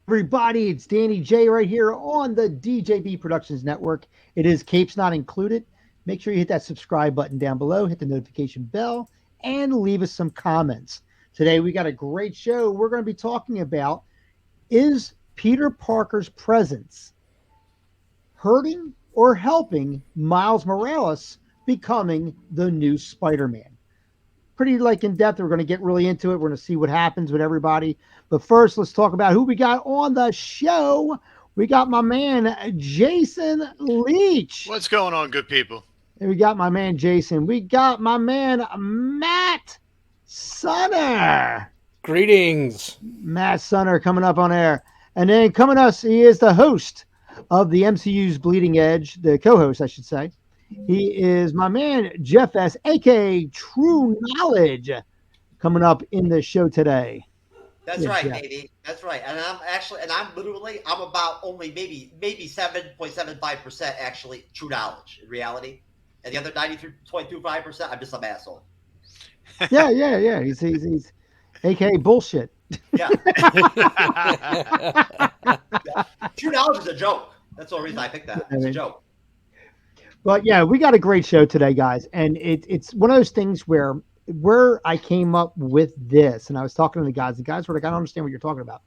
Everybody, it's Danny J right here on the DJB Productions Network. It is Capes Not Included. Make sure you hit that subscribe button down below, hit the notification bell, and leave us some comments. Today, we got a great show. We're going to be talking about, is Peter Parker's presence hurting or helping Miles Morales becoming the new Spider-Man? Pretty like in depth. We're going to get really into it. We're going to see what happens with everybody. But first, let's talk about who we got on the show. We got my man Jason Leach. What's going on, good people? And we got my man Jason. We got my man Matt Sunner. Greetings. Matt Sunner coming up on air. And then coming us, he is the host of the MCU's Bleeding Edge, the co-host, I should say. He is my man, Jeff S., a.k.a. True Knowledge, coming up in the show today. That's Yeah, right, Jeff. baby. That's right. I'm about only maybe 7.75% actually true knowledge in reality. And the other 93.25%, I'm just some asshole. Yeah. He's a.k.a. bullshit. Yeah. True knowledge is a joke. That's the only reason I picked that. It's a joke. But yeah, we got a great show today, guys. And it's one of those things where I came up with this, and I was talking to the guys were like, I don't understand what you're talking about.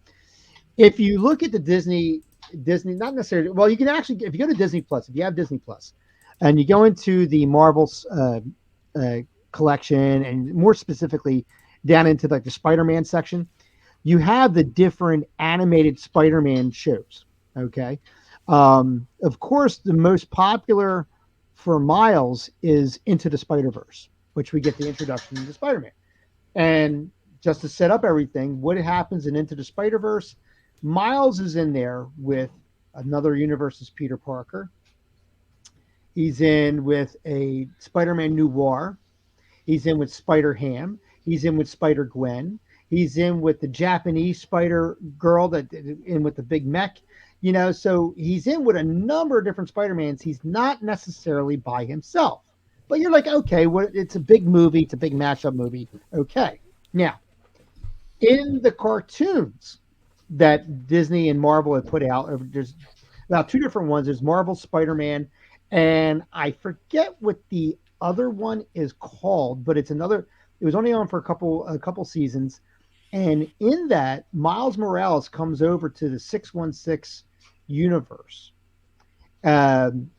If you look at the Disney, not necessarily, well, you can actually, if you go to Disney Plus, if you have Disney Plus, and you go into the Marvel's collection, and more specifically down into like the Spider-Man section, you have the different animated Spider-Man shows. Okay. Of course, the most popular for Miles is Into the Spider-Verse, which we get the introduction to Spider-Man. And just to set up everything, what happens in Into the Spider-Verse, Miles is in there with another universe's Peter Parker. He's in with a Spider-Man Noir. He's in with Spider-Ham. He's in with Spider-Gwen. He's in with the Japanese Spider Girl that in with the big mech. So he's in with a number of different Spider-Mans. He's not necessarily by himself. But you're like, okay, it's a big movie. It's a big mashup movie. Okay. Now, in the cartoons that Disney and Marvel have put out, there's about two different ones. There's Marvel Spider-Man, and I forget what the other one is called, but it was only on for a couple seasons. And in that, Miles Morales comes over to the 616 universe. And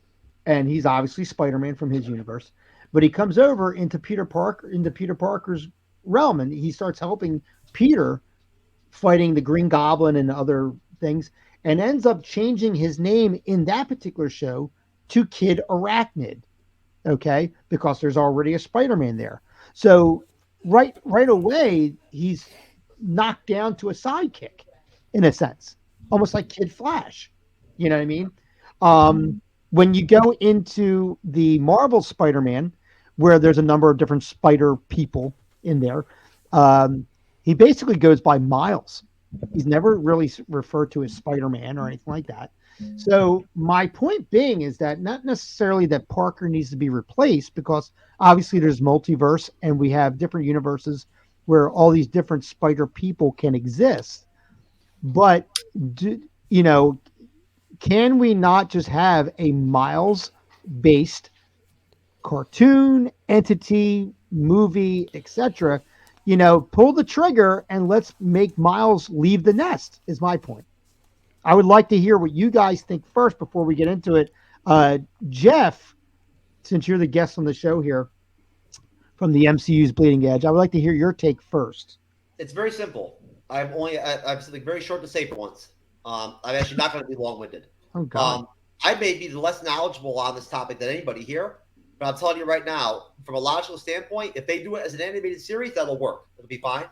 he's obviously Spider-Man from his universe, but he comes over into Peter Parker's realm, and he starts helping Peter fighting the Green Goblin and other things, and ends up changing his name in that particular show to Kid Arachnid. Okay, because there's already a Spider-Man there. So right away, he's knocked down to a sidekick in a sense, almost like Kid Flash. You know what I mean? When you go into the Marvel Spider-Man, where there's a number of different spider people in there, he basically goes by Miles. He's never really referred to as Spider-Man or anything like that. So my point being is that not necessarily that Parker needs to be replaced, because obviously there's multiverse and we have different universes where all these different spider people can exist. But, can we not just have a Miles-based cartoon, entity, movie, etc.? Pull the trigger and let's make Miles leave the nest, is my point. I would like to hear what you guys think first before we get into it. Jeff, since you're the guest on the show here from the MCU's Bleeding Edge, I would like to hear your take first. It's very simple. I have something very short to say for once. I'm actually not going to be long-winded. Oh, God. I may be less knowledgeable on this topic than anybody here, but I'm telling you right now, from a logical standpoint, if they do it as an animated series, that'll work. It'll be fine.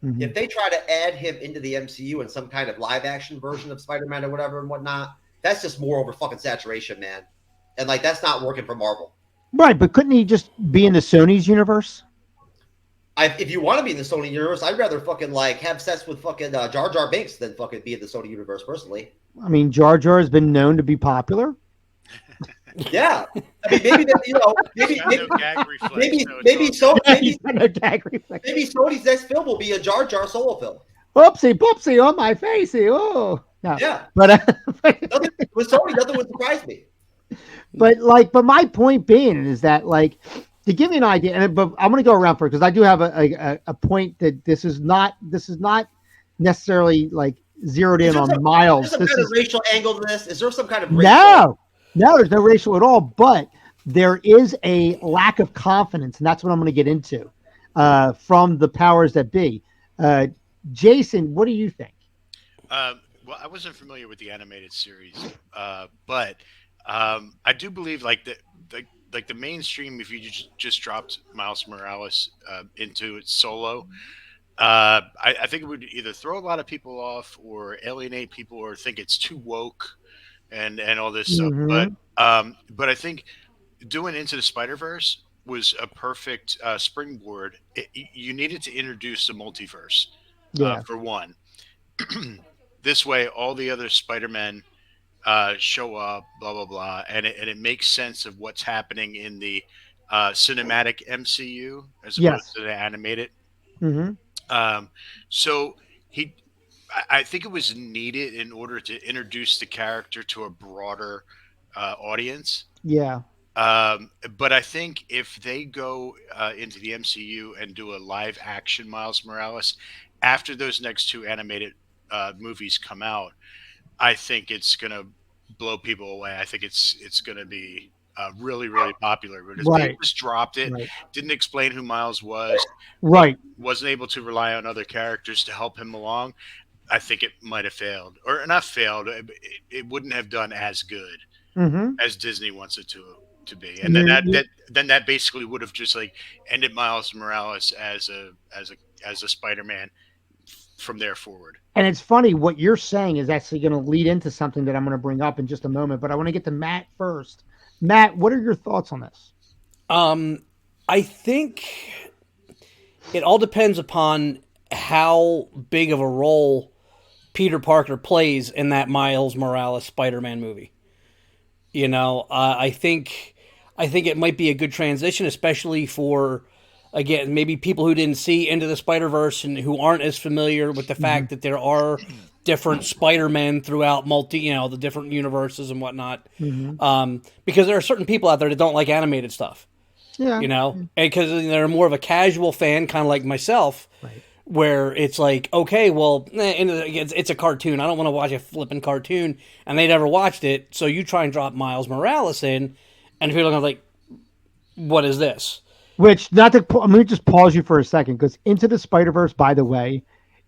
Mm-hmm. If they try to add him into the MCU in some kind of live-action version of Spider-Man or whatever and whatnot, that's just more over fucking saturation, man. And, that's not working for Marvel. Right, but couldn't he just be in the Sony's universe? If you want to be in the Sony universe, I'd rather fucking have sex with fucking Jar Jar Binks than fucking be in the Sony universe, personally. I mean, Jar Jar has been known to be popular. Yeah, I mean, maybe Sony's next film will be a Jar Jar solo film. Oopsie poopsie on my facey. Oh, No, Yeah, but nothing with Sony. Nothing would surprise me. but my point being is that like to give you an idea, and but I'm going to go around for it because I do have a point that this is not necessarily like zeroed Is in there on some Miles. kind This of is racial angle to this? Is there some kind of racial? no, no, there's no racial at all, but there is a lack of confidence, and that's what I'm going to get into from the powers that be. Uh, Jason, what do you think? Well, I wasn't familiar with the animated series, but I do believe like the mainstream. If you just dropped Miles Morales into it solo, I think it would either throw a lot of people off or alienate people or think it's too woke and all this stuff. Hmm. But I think doing Into the Spider Verse was a perfect springboard. You needed to introduce the multiverse Yeah. for one. This way, all the other Spider-Men show up, blah blah blah, and it makes sense of what's happening in the cinematic MCU as opposed Yes. to the animated. Hmm. Um, so he, I think it was needed in order to introduce the character to a broader audience. Yeah. But I think if they go into the MCU and do a live action Miles Morales after those next two animated movies come out, I think it's gonna blow people away. I think it's gonna be really popular. But if they Right. just dropped it, Right. didn't explain who Miles was, Right. wasn't able to rely on other characters to help him along, I think it might have failed, or not failed. It wouldn't have done as good Hmm. as Disney wants it to be. And then You're, that you then that basically would have just like ended Miles Morales as a Spider-Man from there forward. and it's funny what you're saying is actually going to lead into something that I'm going to bring up in just a moment. But I want to get to Matt first. Matt, what are your thoughts on this? Um, I think it all depends upon how big of a role Peter Parker plays in that Miles Morales Spider-Man movie. I think it might be a good transition, especially for again maybe people who didn't see Into the Spider Verse and who aren't as familiar with the Hmm. fact that there are different Spider Men throughout the different universes and whatnot. Hmm. Because there are certain people out there that don't like animated stuff, Yeah. and because they're more of a casual fan, kind of like myself, Right. where it's like, okay, well, it's a cartoon. I don't want to watch a flipping cartoon, and they never watched it. So you try and drop Miles Morales in, and people are like, what is this? Which not to I'm going to just pause you for a second because Into the Spider Verse, by the way,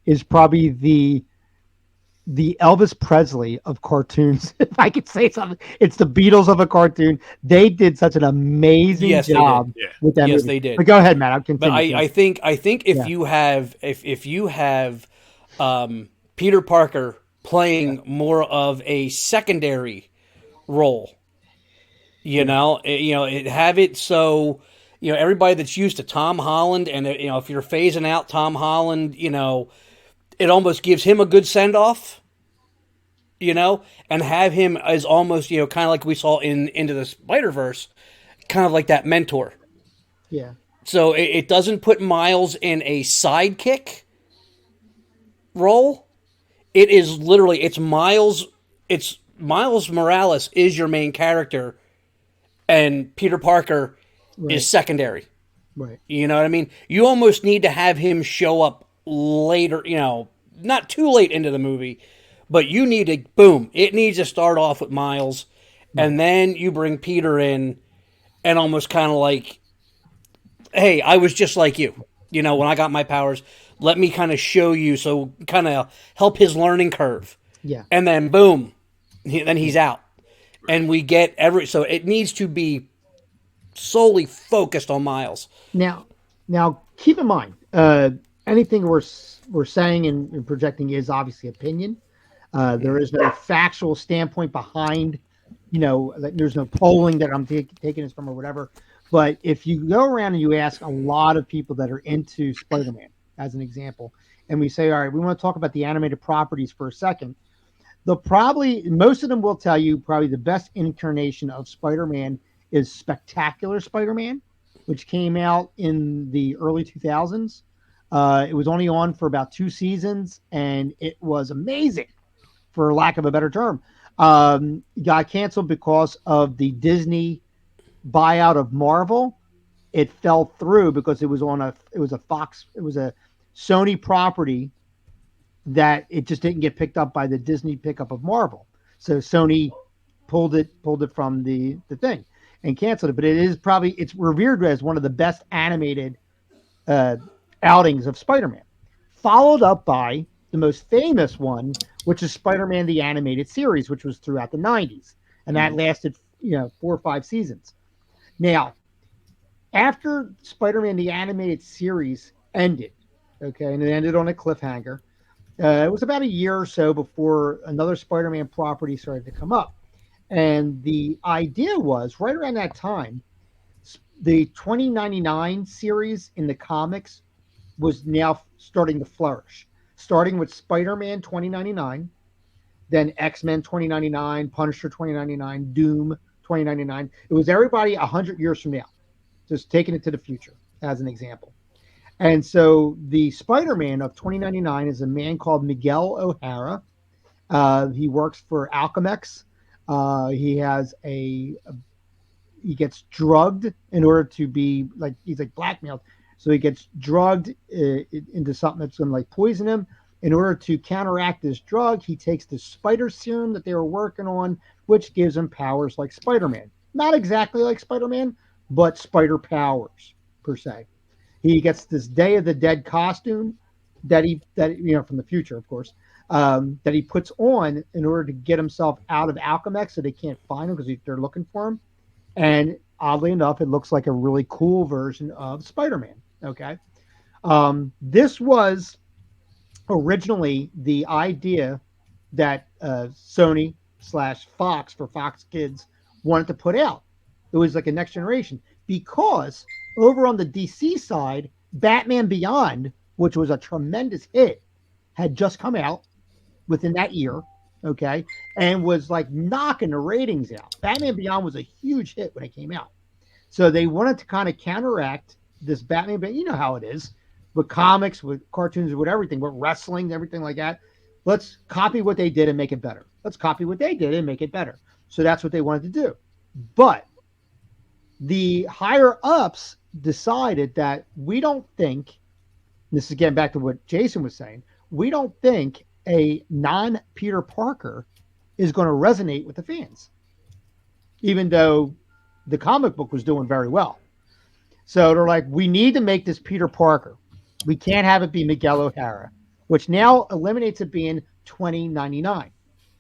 is probably the Elvis Presley of cartoons. If I could say something, it's the Beatles of a cartoon. They did such an amazing Yes, they did. job Yeah. with that Yes, movie. they did. But go ahead, Matt. I'll But continue. I Please. think if Yeah. you have if you have Peter Parker playing more of a secondary role, Yeah. it have it so everybody that's used to Tom Holland, and if you're phasing out Tom Holland, it almost gives him a good send off, and have him as almost kind of like we saw in Into the Spider Verse, kind of like that mentor. Yeah. So it doesn't put Miles in a sidekick role. It is literally it's Miles. It's Miles Morales is your main character, and Peter Parker is Right. secondary. Right. You know what I mean? You almost need to have him show up later. Not too late into the movie, but you need to boom. It needs to start off with Miles, Right. and then you bring Peter in, and almost kind of like, hey, I was just like you. When I got my powers, let me kind of show you, so kind of help his learning curve, Yeah. and then boom, then he's out, Right. and we get so it needs to be solely focused on Miles. Now, now keep in mind, anything we're saying and projecting is obviously opinion. There is no factual standpoint behind, like there's no polling that I'm taking this from or whatever. But if you go around and you ask a lot of people that are into Spider-Man, as an example, and we say, all right, we want to talk about the animated properties for a second, they'll probably, most of them will tell you probably the best incarnation of Spider-Man is Spectacular Spider-Man, which came out in the early 2000s. It was only on for about 2 seasons, and it was amazing. for lack of a better term. Got canceled because of the Disney buyout of Marvel. It fell through because it was a Fox, it was a Sony property that it just didn't get picked up by the Disney pickup of Marvel. So Sony pulled it from the thing and canceled it. But it is probably it's revered as one of the best animated uh, outings of Spider-Man, followed up by the most famous one, which is Spider-Man the animated series, which was throughout the '90s, and that lasted 4 or 5 seasons. Now, after Spider-Man the animated series ended, okay, and it ended on a cliffhanger. It was about a year or so before another Spider-Man property started to come up, and the idea was right around that time, the 2099 series in the comics was now starting to flourish, starting with Spider-Man 2099, then X-Men 2099, Punisher 2099, Doom 2099. It was everybody 100 years from now, just taking it to the future as an example. And so the Spider-Man of 2099 is a man called Miguel O'Hara. He works for Alchemex. He has he gets drugged in order to be like he's like blackmailed. So he gets drugged into something that's going to like poison him. In order to counteract this drug, he takes the spider serum that they were working on, which gives him powers like Spider-Man. Not exactly like Spider-Man, but spider powers per se. He gets this Day of the Dead costume that from the future, of course, that he puts on in order to get himself out of Alchemex, so they can't find him because they're looking for him. And oddly enough, it looks like a really cool version of Spider-Man. Okay, this was originally the idea that Sony slash Fox for Fox Kids wanted to put out. It was like a next generation because over on the DC side, Batman Beyond, which was a tremendous hit, had just come out within that year, okay, and was like knocking the ratings out. Batman Beyond was a huge hit when it came out. So they wanted to kind of counteract this Batman, but you know how it is with comics, with cartoons, with everything, with wrestling, everything like that. Let's copy what they did and make it better. Let's copy what they did and make it better. So that's what they wanted to do. But the higher ups decided that we don't think, this is getting back to what Jason was saying, we don't think a non Peter Parker is going to resonate with the fans, even though the comic book was doing very well. So they're like, we need to make this Peter Parker. We can't have it be Miguel O'Hara, which now eliminates it being 2099.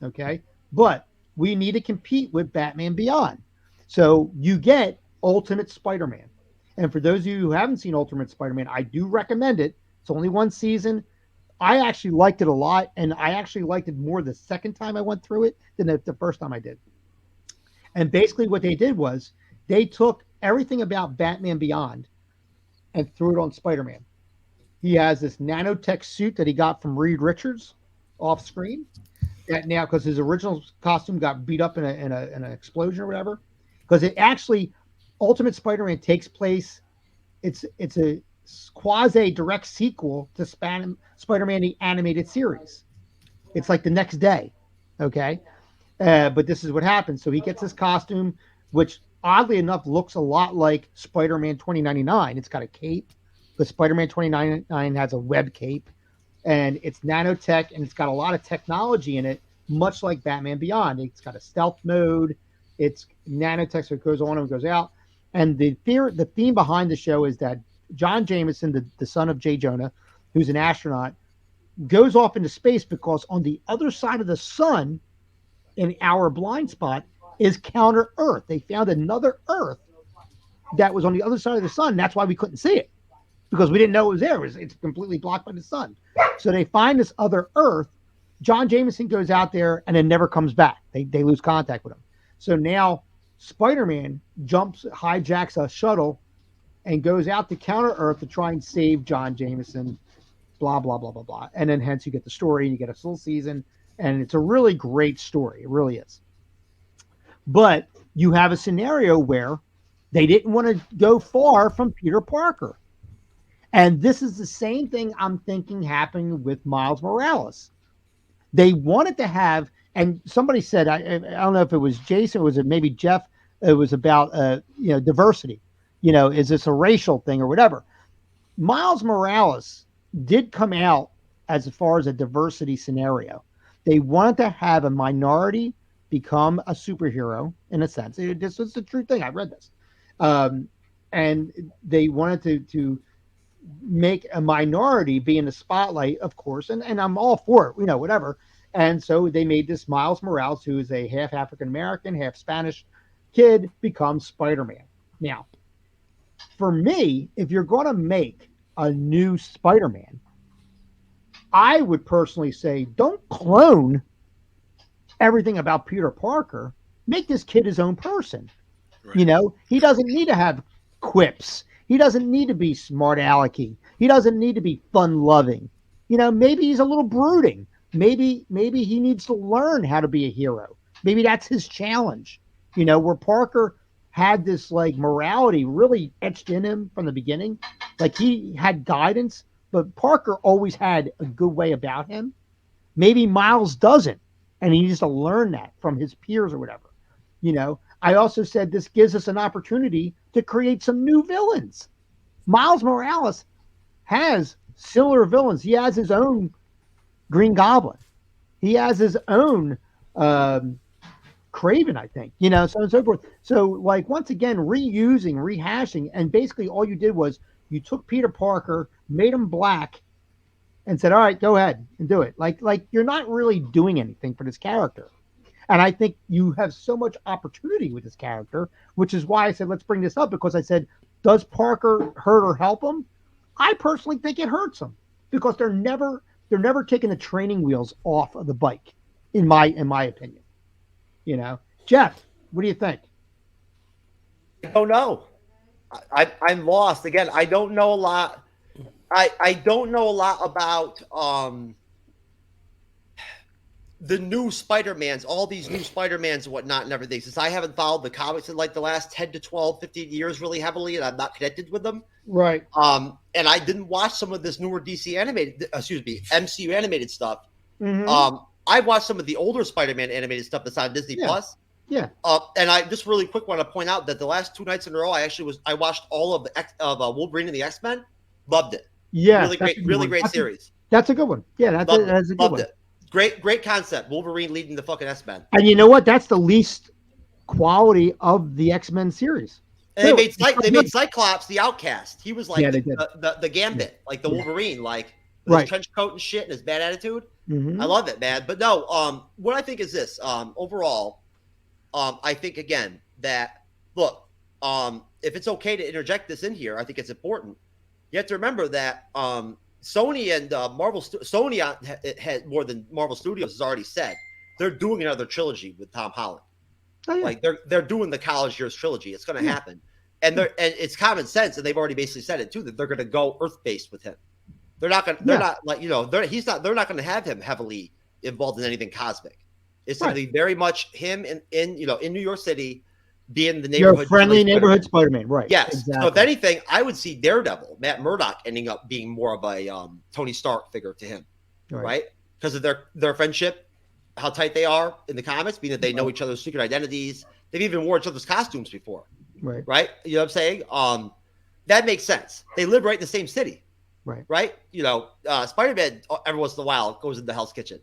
Okay. But we need to compete with Batman Beyond. So you get Ultimate Spider Man. And for those of you who haven't seen Ultimate Spider Man, I do recommend it. It's only one season. I actually liked it a lot. And I actually liked it more the second time I went through it than the first time I did. And basically, what they did was they took everything about Batman Beyond and threw it on Spider Man. He has this nanotech suit that he got from Reed Richards off screen. That now, because his original costume got beat up in an explosion or whatever. Because it actually, Ultimate Spider-Man takes place. It's a quasi direct sequel to Spider-Man the animated series. It's like the next day, okay. But this is what happens. So he gets his costume, which oddly enough looks a lot like Spider-Man 2099. It's got a cape. The Spider-Man 2099 has a web cape, and it's nanotech, and it's got a lot of technology in it, much like Batman Beyond. It's got a stealth mode. It's nanotech, so it goes on and goes out. And the theme behind the show is that John Jameson, the son of Jay Jonah, who's an astronaut, goes off into space because on the other side of the sun, in our blind spot, is counter Earth. They found another Earth that was on the other side of the sun. That's why we couldn't see it, because we didn't know it was there. It's completely blocked by the sun. So they find this other Earth. John Jameson goes out there and then never comes back. They lose contact with him. So now Spider-Man hijacks a shuttle and goes out to counter Earth to try and save John Jameson, blah, blah, blah, blah, blah. And then hence you get the story and you get a full season. And it's a really great story. It really is. But you have a scenario where they didn't want to go far from Peter Parker. And this is the same thing I'm thinking happening with Miles Morales. They wanted to have, and somebody said, I don't know if it was Jason or was it maybe Jeff, it was about, diversity. Is this a racial thing or whatever? Miles Morales did come out as far as a diversity scenario. They wanted to have a minority become a superhero in a sense. This was the true thing. I read this. Um, and they wanted to make a minority be in the spotlight, of course, and I'm all for it, whatever. And so they made this Miles Morales, who is a half African American, half Spanish kid, become Spider-Man. Now, for me, if you're going to make a new Spider-Man, I would personally say don't clone everything about Peter Parker. Make this kid his own person. Right. He doesn't need to have quips. He doesn't need to be smart alecky. He doesn't need to be fun loving. Maybe he's a little brooding. Maybe he needs to learn how to be a hero. Maybe that's his challenge. Where Parker had this like morality really etched in him from the beginning. Like he had guidance, but Parker always had a good way about him. Maybe Miles doesn't, and he needs to learn that from his peers or whatever. I also said this gives us an opportunity to create some new villains. Miles Morales has similar villains. He has his own Green Goblin. He has his own Craven, I think, so on and so forth. So, like, once again, reusing, rehashing, and basically all you did was you took Peter Parker, made him black, and said, all right, go ahead and do it. Like you're not really doing anything for this character. And I think you have so much opportunity with this character, which is why I said, let's bring this up, because I said, does Parker hurt or help him? I personally think it hurts him because they're never taking the training wheels off of the bike, in my opinion. Jeff, what do you think? I don't know. I'm lost again. I don't know a lot. I don't know a lot about the new Spider-Mans, all these new Spider-Mans and whatnot and everything, since I haven't followed the comics in like the last 10 to 12, 15 years really heavily, and I'm not connected with them. Right. And I didn't watch some of this newer MCU animated stuff. Mm-hmm. I watched some of the older Spider-Man animated stuff that's on Disney Plus. Yeah. And I just really quick want to point out that the last 2 nights in a row, I watched all of Wolverine and the X-Men. Loved it. Yeah. Really great series. That's a good one. Yeah, that's a good Loved one. It. Great concept. Wolverine leading the fucking X-Men. And you know what? That's the least quality of the X-Men series. And they made Cyclops the outcast. He was like the Gambit, like the Wolverine, like with his trench coat and shit and his bad attitude. Mm-hmm. I love it, man. But no, what I think is this. Overall, I think again that look, if it's okay to interject this in here, I think it's important. You have to remember that Sony and Sony had more than Marvel Studios has already said they're doing another trilogy with Tom Holland. Oh, yeah. Like they're doing the college years trilogy. It's going to happen, and it's common sense, and they've already basically said it too that they're going to go Earth based with him. They're not going. They're not like They're not going to have him heavily involved in anything cosmic. It's going to be very much him in New York City, being the neighborhood friendly neighborhood Spider-Man, right? Yes. Exactly. So if anything, I would see Daredevil, Matt Murdock, ending up being more of a Tony Stark figure to him, right? Because of their friendship, how tight they are in the comics, being that they know each other's secret identities. They've even worn each other's costumes before, right? You know what I'm saying? That makes sense. They live right in the same city, right? Spider-Man every once in a while goes into Hell's Kitchen,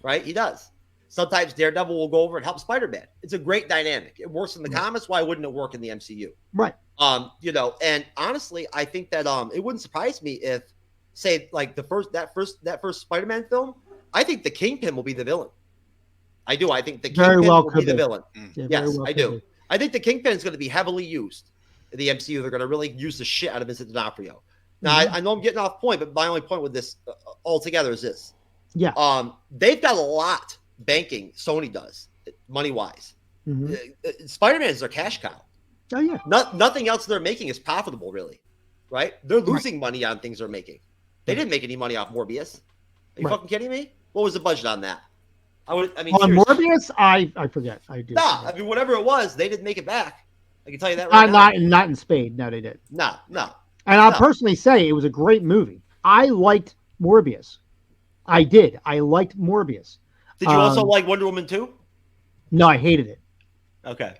right? He does. Sometimes Daredevil will go over and help Spider-Man. It's a great dynamic. It works in the comics. Why wouldn't it work in the MCU? Right. And honestly, I think that it wouldn't surprise me if, say, like that first Spider-Man film, I think the Kingpin will be the villain. I do. I think the Kingpin will be the villain. Yeah, yes, I do. I think the Kingpin is going to be heavily used in the MCU. They're going to really use the shit out of Vincent D'Onofrio. Now, I know I'm getting off point, but my only point with this altogether is this. Yeah. They've got a lot banking. Sony does, money-wise. Mm-hmm. Spider-Man is their cash cow. Oh, yeah. Nothing else they're making is profitable, really. Right? They're losing money on things they're making. They didn't make any money off Morbius. Are you fucking kidding me? What was the budget on that? On Morbius, I forget. I do. Nah, I mean, whatever it was, they didn't make it back. I can tell you that right now. Not in Spade. No, they did. No. And I'll personally say it was a great movie. I liked Morbius. I did. I liked Morbius. Did you also like Wonder Woman 2? No, I hated it. Okay.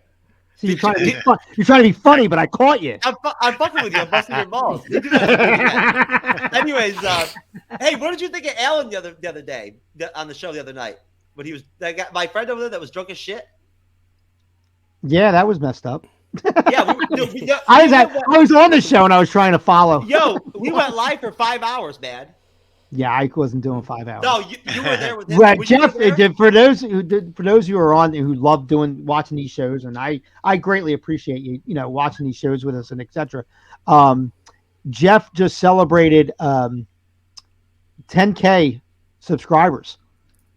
So you're trying to be fun. You're trying to be funny, but I caught you. I'm fucking with you. I'm busting your balls. You do that. Anyways, hey, what did you think of Alan the other day on the show the other night? When he was that guy, my friend over there that was drunk as shit. Yeah, that was messed up. Yeah, I was on the show and I was trying to follow. Yo, we went live for 5 hours, man. Yeah, I wasn't doing 5 hours. No, you were there with him. Well, Jeff, for those who are on who love watching these shows, and I greatly appreciate you watching these shows with us and etc. Jeff just celebrated 10K subscribers,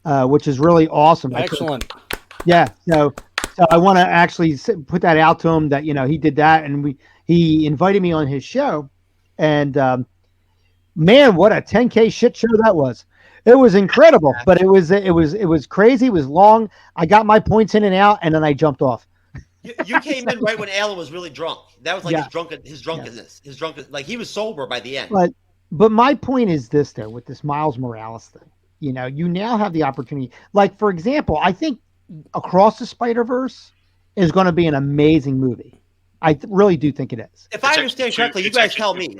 which is really awesome. Excellent. Yeah, so I want to actually put that out to him that he did that, and he invited me on his show, and man, what a 10K shit show that was. It was incredible, but it was crazy. It was long. I got my points in and out, and then I jumped off. You came in right when Alan was really drunk. That was like his drunkenness. Yeah. His drunkenness. Like he was sober by the end. But my point is this, though, with this Miles Morales thing. You now have the opportunity. Like, for example, I think Across the Spider-Verse is going to be an amazing movie. I really do think it is. If I understand correctly, you guys tell me.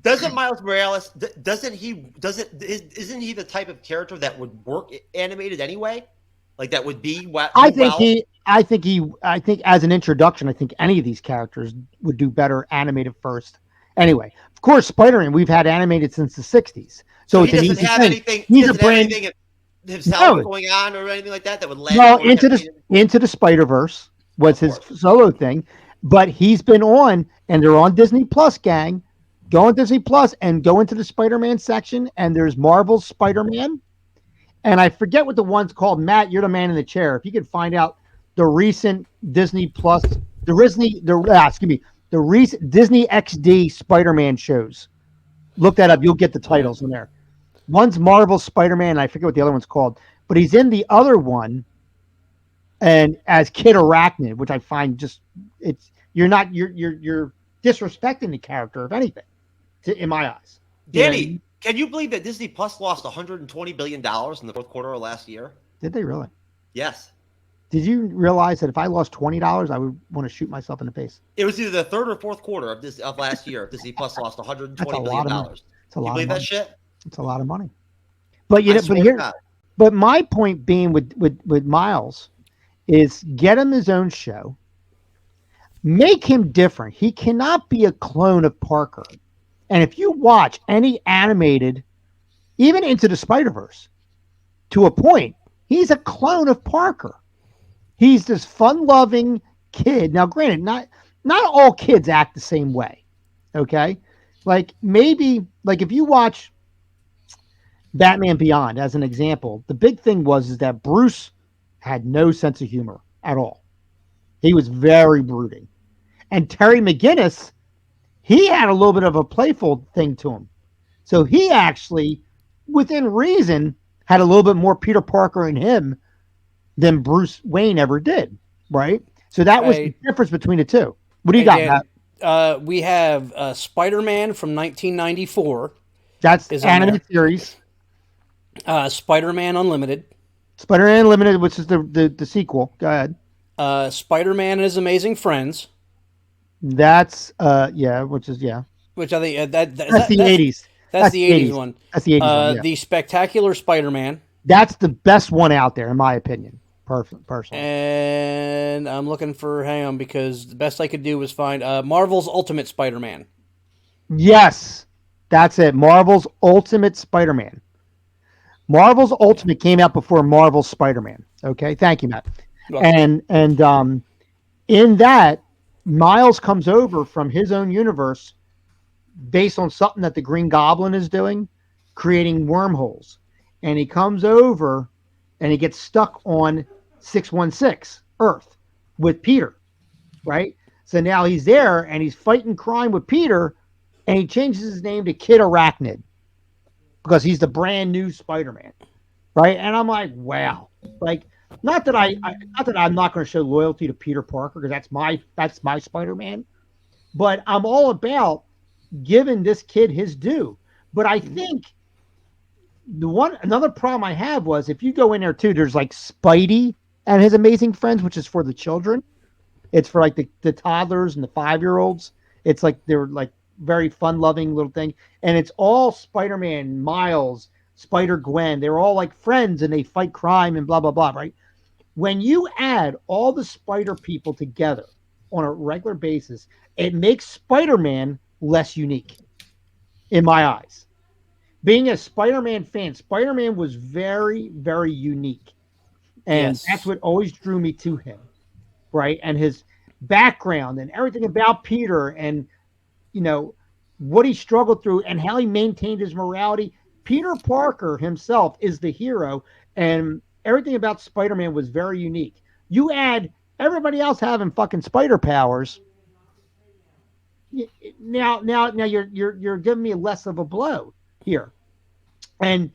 Doesn't Miles Morales? Isn't he the type of character that would work animated anyway? Like that would be. I think as an introduction, I think any of these characters would do better animated first. Anyway, of course, Spider-Man we've had animated since the '60s, so he doesn't have anything. He's a brand himself going on or anything like that would land. No, into the Spider-Verse was his solo thing, but he's been on, and they're on Disney Plus, gang. Go on Disney Plus and go into the Spider-Man section, and there's Marvel's Spider-Man. And I forget what the one's called. Matt, you're the man in the chair. If you could find out the recent Disney Plus, the recent Disney XD Spider-Man shows. Look that up. You'll get the titles in there. One's Marvel's Spider-Man, and I forget what the other one's called. But he's in the other one, and as Kid Arachnid, which I find you're disrespecting the character, if anything. In my eyes. Danny, can you believe that Disney Plus lost $120 billion in the fourth quarter of last year? Did they really? Yes. Did you realize that if I lost $20, I would want to shoot myself in the face? It was either the third or fourth quarter of last year. Disney Plus lost $120 billion. It's a lot. You believe that shit? It's a lot of money. But but my point being with Miles is get him his own show. Make him different. He cannot be a clone of Parker. And if you watch any animated, even Into the Spider-Verse, to a point, he's a clone of Parker. He's this fun-loving kid. Now, granted, not all kids act the same way, okay? Like, maybe, like if you watch Batman Beyond as an example, the big thing is that Bruce had no sense of humor at all. He was very brooding. And Terry McGinnis, he had a little bit of a playful thing to him. So he actually, within reason, had a little bit more Peter Parker in him than Bruce Wayne ever did, right? So that was the difference between the two. What do you got, Matt? We have Spider-Man from 1994. That's animated series. Spider-Man Unlimited. Spider-Man Unlimited, which is the sequel. Go ahead. Spider-Man and His Amazing Friends. That's which I think that's the 80s. That's the 80s one. That's the 80s one. Yeah. The Spectacular Spider-Man. That's the best one out there, in my opinion. Personally. And I'm looking for because the best I could do was find Marvel's Ultimate Spider-Man. Yes, that's it. Marvel's Ultimate Spider-Man. Marvel's Ultimate came out before Marvel's Spider-Man. Okay, thank you, Matt. Okay. And in that, Miles comes over from his own universe based on something that the Green Goblin is doing, creating wormholes. And he comes over and he gets stuck on 616 Earth with Peter, right? So now he's there and he's fighting crime with Peter, and he changes his name to Kid Arachnid because he's the brand new Spider-Man, right? And I'm like, wow. Like, not that I'm not going to show loyalty to Peter Parker because that's my Spider-Man, but I'm all about giving this kid his due. But I think Another problem I have was if you go in there too, there's like Spidey and his Amazing Friends, which is for the children. It's for like the toddlers and the 5-year-olds. It's like they're like very fun loving little thing. And it's all Spider-Man, Miles, Spider Gwen. They're all like friends and they fight crime and blah blah blah, right? When you add all the Spider people together on a regular basis, it makes Spider-Man less unique in my eyes. Being a Spider-Man fan, Spider-Man was very, very unique. And that's Yes. what always drew me to him, right? And his background and everything about Peter and, you know, what he struggled through and how he maintained his morality. Peter Parker himself is the hero, and everything about Spider-Man was very unique. You add everybody else having fucking spider powers. Now you're giving me less of a blow here. And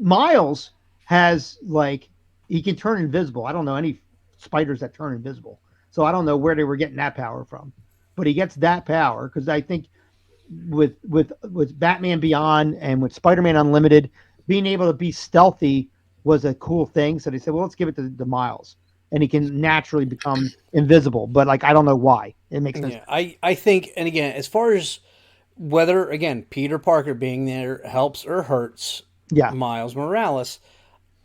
Miles has like he can turn invisible. I don't know any spiders that turn invisible, so I don't know where they were getting that power from. But he gets that power because I think with Batman Beyond and with Spider-Man Unlimited, being able to be stealthy was a cool thing. So they said, well, let's give it to Miles, and he can naturally become invisible. But like I don't know why it makes sense. Yeah, I think, and again, as far as whether again Peter Parker being there helps or hurts Yeah, Miles Morales,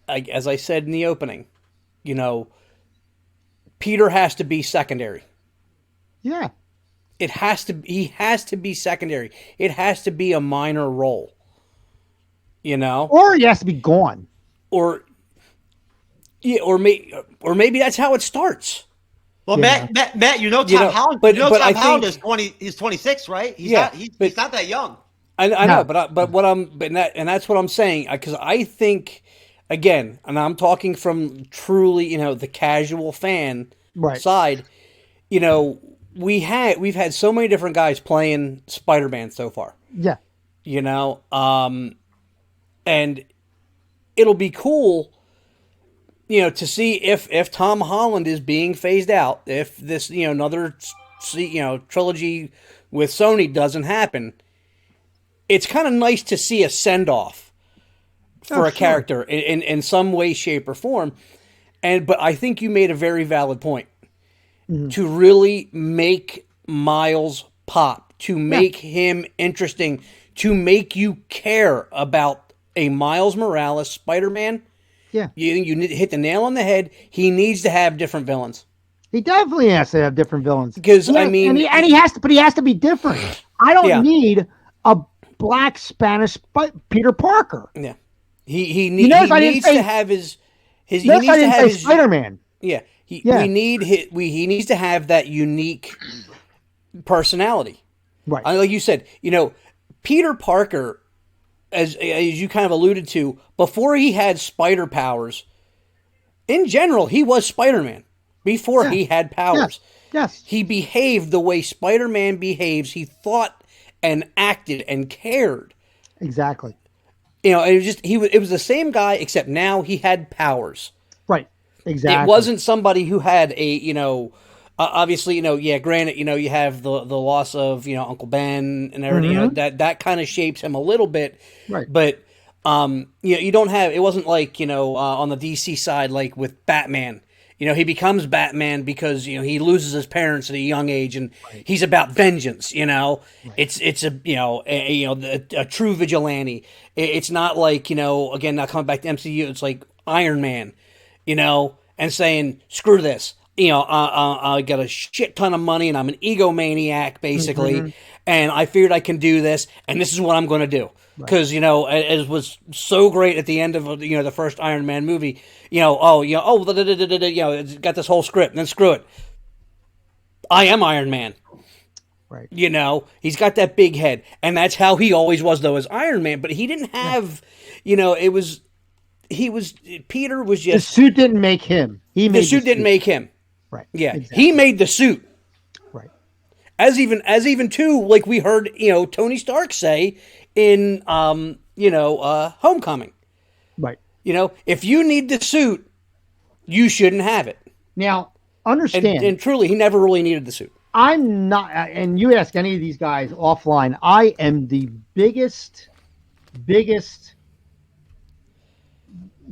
as I said in the opening, you know, Peter has to be secondary. yeah. It has to. He has to be secondary. It has to be a minor role. You know, Or he has to be gone. or yeah, or maybe that's how it starts. Well, Yeah. Matt, you know You Tom know, Holland. but You know but I Tom Holland think is 20. He's 26, right? He's yeah, not. but He's not that young. I know, No. but what I'm but that's what I'm saying because I think again, and I'm talking from truly the casual fan Right. side. You know, we've had so many different guys playing Spider-Man so far. Yeah. You know, and it'll be cool. To see if Tom Holland is being phased out, if this another trilogy with Sony doesn't happen, it's kind of nice to see a send off Oh, for a sure. character in some way, shape, or form. But I think you made a very valid point Mhm. to really make Miles pop, to Yeah. make him interesting, to make you care about a Miles Morales Spider-Man. Yeah. You hit the nail on the head. He needs to have different villains He definitely has to have different villains. because I Yeah, and mean, he has to, but he has to be different. I don't yeah, need a black Spanish Peter Parker. yeah. You He notice I didn't needs to say. have his he Notice I needs to didn't have say his Spider Man. yeah. Yeah. He needs to have that unique personality. Right. Like you said, Peter Parker, as you kind of alluded to, before he had spider powers, in general, he was Spider-Man. Before Yeah. he had powers, Yes. Yes. he behaved the way Spider-Man behaves. He thought and acted and cared. Exactly. It was just it was the same guy except now he had powers. Right. It Exactly. wasn't somebody who had obviously yeah, granted you have the loss of Uncle Ben and everything Mhm. that kind of shapes him a little bit, Right. but you don't have it wasn't like on the DC side like with Batman. He becomes Batman because he loses his parents at a young age, and Right. he's about vengeance. Right. It's a true vigilante. It's not like again now coming back to MCU. It's like Iron Man, and saying screw this. I got a shit ton of money, and I'm an egomaniac basically, Mhm. and I figured I can do this, and this is what I'm going to do Right. because as was so great at the end of the first Iron Man movie. It's got this whole script, and then screw it. I am Iron Man. Right. He's got that big head, and that's how he always was though as Iron Man. But he didn't have, it was Peter was The just suit didn't make him. He the made suit didn't make him. Right. Yeah, Exactly. he made the suit. Right. As even too, like we heard, Tony Stark say in Homecoming. Right. If you need the suit, you shouldn't have it. Now, And understand. truly, he never really needed the suit. I'm not, and you ask any of these guys offline, I am the biggest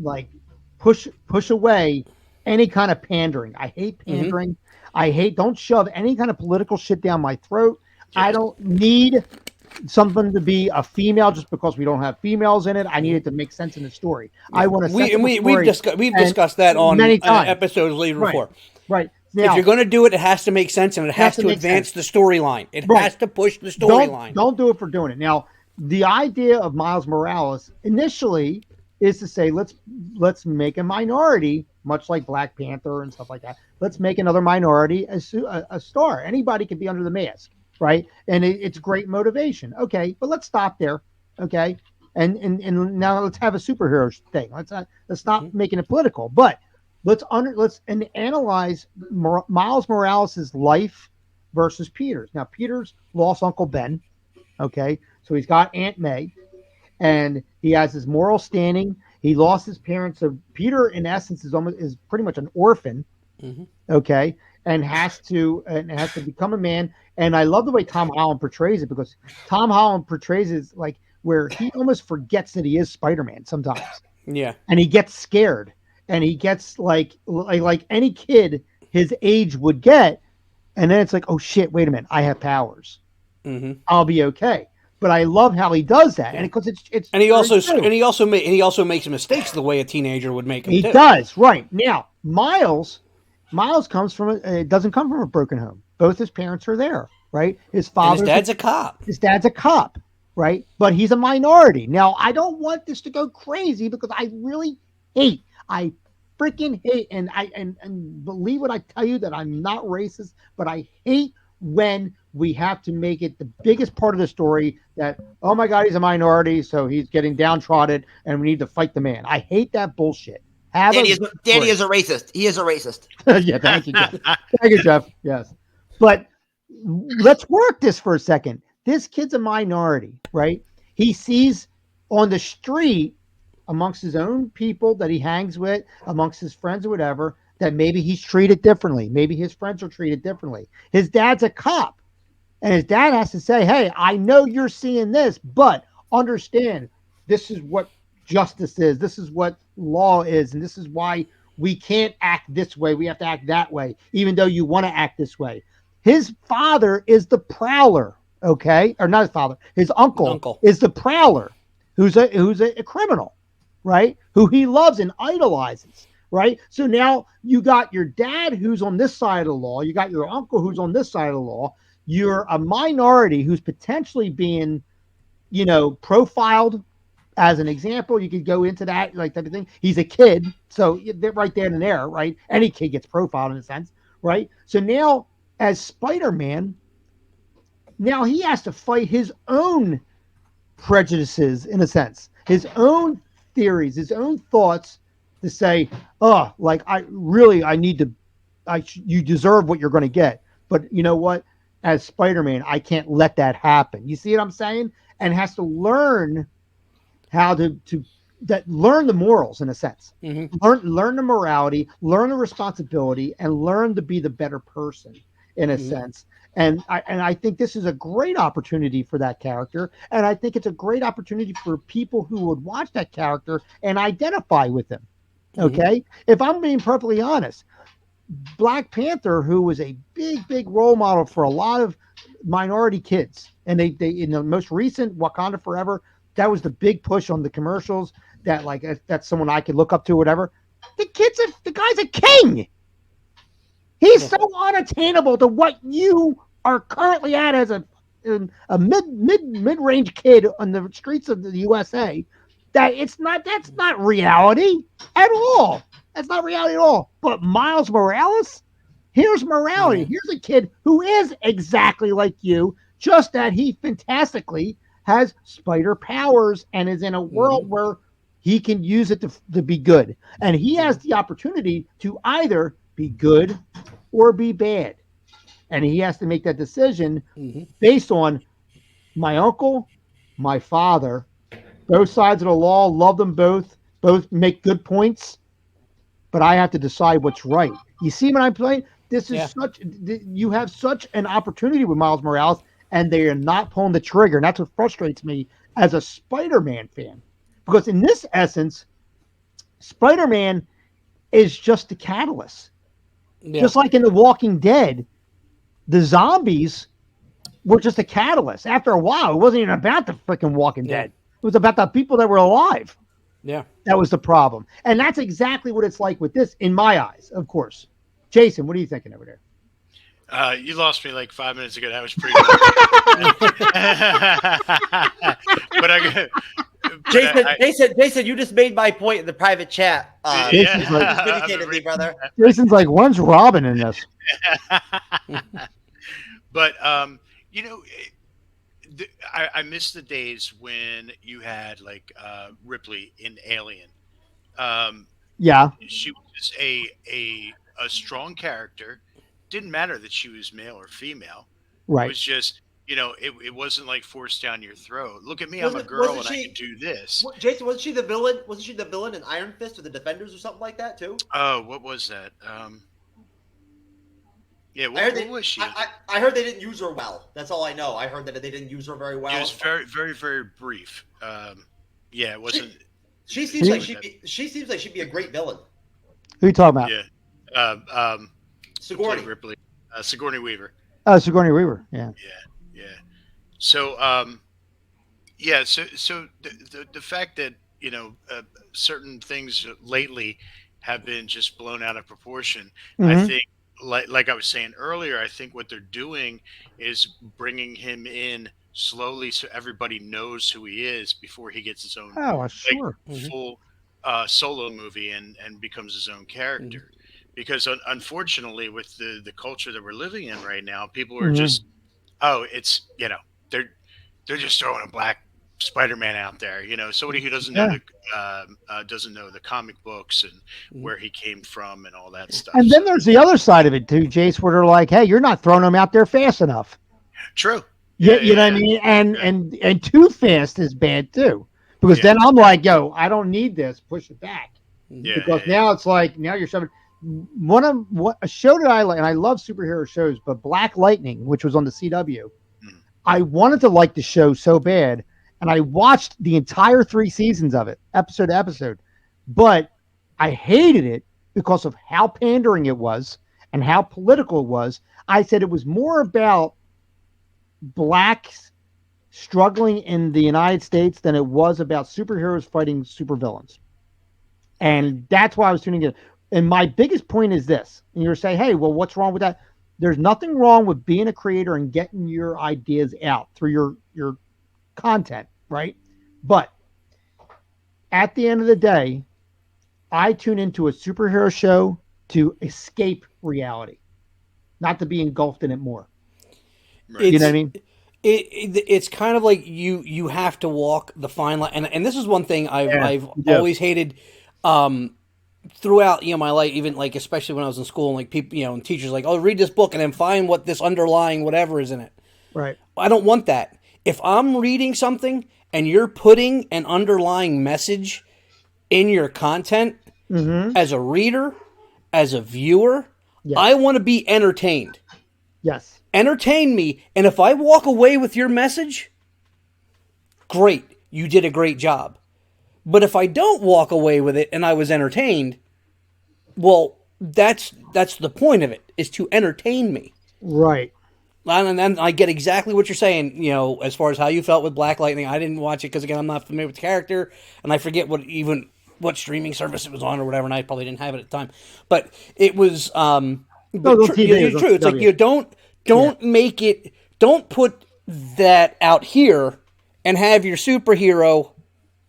like push away any kind of pandering. I hate Mm-hmm. pandering. I hate don't shove any kind of political shit down my throat. I Yes. don't need something to be a female just because we don't have females in it. I need Mm-hmm. it to make sense in the story. I Yeah, want a sensible we've story, discussed and that on many times, episodes later right, before. right If you're now going to do it, it has to make sense and it it has has to to make sense, advance the storyline. It right? has to push the don't storyline. don't do it for doing it. Now, the idea of Miles Morales initially is to say let's make a minority, much like Black Panther and stuff like that. Let's make another minority a star. Anybody can be under the mask, right? And it's great motivation. Okay, but let's stop there. Okay, and now let's have a superhero thing. Let's stop Mm-hmm. making it political, but let's analyze Miles Morales' life versus Peter's. Now, Peter's lost Uncle Ben. Okay, so he's got Aunt May, and he has his moral standing. He lost his parents, so Peter, in essence, is pretty much an orphan. Mm-hmm. Okay, and has to become a man. And I love the way Tom Holland portrays it because Tom Holland portrays it like where he almost forgets that he is Spider-Man sometimes, Yeah. and he gets scared, and he gets like any kid his age would get, and then it's like, oh shit, wait a minute, I have powers. Mm-hmm. I'll be okay. But I love how he does that, and Yeah. because it's And very true. he also makes mistakes the way a teenager would make them He too. does right now. Miles comes from it doesn't come from a broken home. Both his parents are there, right? And his dad's a cop. His dad's a cop, right? But he's a minority. Now, I don't want this to go crazy because I freaking hate, and believe what I tell you that I'm not racist, but I hate when we have to make it the biggest part of the story that, oh my God, he's a minority, so he's getting downtrodden and we need to fight the man. I hate that bullshit. Have Danny is a racist. He is a racist. yeah, thank you, Jeff. Thank you, Jeff. Yes. But let's work this for a second. This kid's a minority, right? He sees on the street amongst his own people that he hangs with, amongst his friends or whatever, that maybe he's treated differently. Maybe his friends are treated differently. His dad's a cop, and his dad has to say, hey, I know you're seeing this, but understand this is what justice is. This is what law is. And this is why we can't act this way. We have to act that way, even though you want to act this way. His father is the prowler, okay? Or not his father. His uncle Uncle. is the prowler, who's a criminal, right? Who he loves and idolizes, right? So now you got your dad who's on this side of the law. You got your uncle who's on this side of the law. You're a minority who's potentially being, profiled as an example. You could go into that like type of thing. He's a kid, so they're right there and there, right? Any kid gets profiled in a sense, right? So now, as Spider-Man, now he has to fight his own prejudices in a sense, his own theories, his own thoughts to say, oh, like I need to, you deserve what you're going to get. But you know what? As Spider-Man, I can't let that happen. You see what I'm saying? And has to learn how to learn the morals in a sense, Mm-hmm. learn the morality, learn the responsibility, and learn to be the better person in a Mm-hmm. sense. And I think this is a great opportunity for that character, and I think it's a great opportunity for people who would watch that character and identify with him. Mm-hmm. Okay, if I'm being perfectly honest, Black Panther, who was a big role model for a lot of minority kids, and they in the most recent Wakanda Forever, that was the big push on the commercials. That like that's someone I could look up to, whatever. The guy's a king. He's Yeah. so unattainable to what you are currently at as a mid range kid on the streets of the USA. That's not reality at all. That's not reality at all. But Miles Morales, here's morality. Yeah. Here's a kid who is exactly like you, just that he fantastically has spider powers and is in a world Mm-hmm. where he can use it to be good. And he has the opportunity to either be good or be bad. And he has to make that decision Mm-hmm. based on my uncle, my father, both sides of the law, love them both make good points, but I have to decide what's right. You see what I'm playing? This is Yeah. you have such an opportunity with Miles Morales, and they are not pulling the trigger. And that's what frustrates me as a Spider-Man fan. Because in this essence, Spider-Man is just the catalyst. Yeah. Just like in The Walking Dead, the zombies were just a catalyst. After a while, it wasn't even about the freaking Walking Yeah. Dead. It was about the people that were alive. Yeah. That was the problem. And that's exactly what it's like with this, in my eyes, of course. Jason, what are you thinking over there? You lost me like 5 minutes ago. That was pretty good. but I, Jason, you just made my point in the private chat. Jason's You like- just vindicated me, brother. Jason's like, when's Robin in this? But you know, I miss the days when you had like Ripley in Alien. Yeah, She was a strong character. Didn't matter that she was male or female. It right. was just, it wasn't like forced down your throat. Look at me, I'm a Wasn't- girl wasn't and I she- can do this. Jason, wasn't she the villain? Wasn't she the villain in Iron Fist or the Defenders or something like that too? Oh, what was that? Yeah, I what, heard what was she? I heard they didn't use her well. That's all I know. I heard that they didn't use her very well. It was very, very, very brief. Yeah, it wasn't. She seems like She- she seems like she'd be a great villain. Who are you talking about? Yeah. Sigourney. Ripley, Sigourney Weaver. Oh, Sigourney Weaver. Yeah. Yeah. So, yeah. So the fact that certain things lately have been just blown out of proportion. I Mhm. think, like I was saying earlier, I think what they're doing is bringing him in slowly so everybody knows who he is before he gets his own Oh, sure. full solo movie and becomes his own character. Because unfortunately, with the culture that we're living in right now, people are just, it's they're just throwing a black Spider-Man out there. Somebody who doesn't know the comic books and where he came from and all that stuff. And then there's the other side of it too, Jace, where they're like, "Hey, you're not throwing them out there fast enough." True. Yeah, you know what I mean? And too fast is bad too. Because then I'm like, yo, I don't need this. Push it back. Yeah. Because now it's like now you're shoving a show that I like, and I love superhero shows, but Black Lightning, which was on the CW, I wanted to like the show so bad, and I watched the entire 3 seasons of it, episode to episode, but I hated it because of how pandering it was and how political it was. I said it was more about blacks struggling in the United States than it was about superheroes fighting supervillains. And that's why I was tuning in. And my biggest point is this. And you're saying, hey, well, what's wrong with that? There's nothing wrong with being a creator and getting your ideas out through your content, right? But at the end of the day, I tune into a superhero show to escape reality, not to be engulfed in it more. Right. You know what I mean? It's kind of like you have to walk the fine line, and this is one thing I've always hated throughout my life, even like especially when I was in school and like people and teachers like, oh, read this book and then find what this underlying whatever is in it. Right. I don't want that. If I'm reading something and you're putting an underlying message in your content as a reader, as a viewer, I want to be entertained. Yes. Entertain me, and if I walk away with your message, great, you did a great job. But if I don't walk away with it and I was entertained, well, that's the point of it, is to entertain me. Right. And then I get exactly what you're saying, as far as how you felt with Black Lightning. I didn't watch it because, again, I'm not familiar with the character, and I forget what streaming service it was on or whatever, and I probably didn't have it at the time. But it was true. It's like you don't make it, don't put that out here and have your superhero